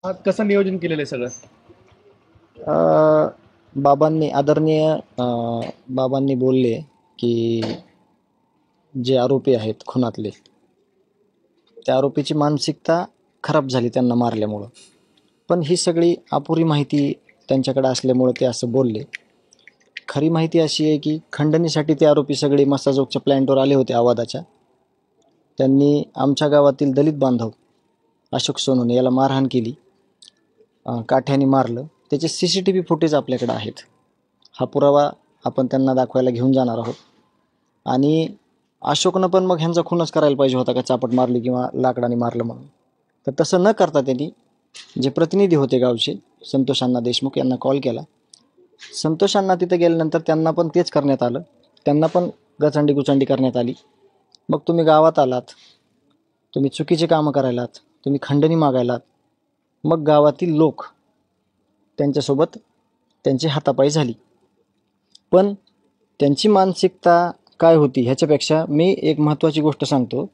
आज कसं नियोजन केलेलं आहे सगळं? अ, बाबांनी आदरणीय बाबांनी बोलले की जे आरोपी आहेत खुनातले, त्या आरोपीची मानसिकता खराब झाली त्यांना मारल्यामुळं. पण ही सगळी अपुरी माहिती त्यांच्याकडे असल्यामुळं ते असं बोलले. खरी माहिती अशी आहे की खंडणीसाठी ते आरोपी सगळे मस्साजोगच्या प्लॅन्टवर आले होते आवादाच्या. त्यांनी आमच्या गावातील दलित बांधव अशोक सोनवणे याला मारहाण केली, काठ्याने मारलं. त्याचे CCTV फुटेज आपल्याकडे आहेत. हा पुरावा आपण त्यांना दाखवायला घेऊन जाणार आहोत. आणि अशोकनं पण मग ह्यांचा खूनच करायला पाहिजे होता का, चापट मारली किंवा लाकडाने मारलं म्हणून. तर तसं न करता त्यांनी जे प्रतिनिधी होते गावचे संतोष अण्णा देशमुख यांना कॉल केला. संतोष अण्णा तिथे गेल्यानंतर त्यांना पण तेच करण्यात आलं. त्यांना पण गचंडी गुचंडी करण्यात आली. मग तुम्ही गावात आलात, तुम्ही चुकीचे कामं करायलात, तुम्ही खंडणी मागायलात. मग गावातील लोक त्यांच्यासोबत त्यांची हातापाई झाली. पण त्यांची मानसिकता काय होती ह्याच्यापेक्षा मी एक महत्त्वाची गोष्ट सांगतो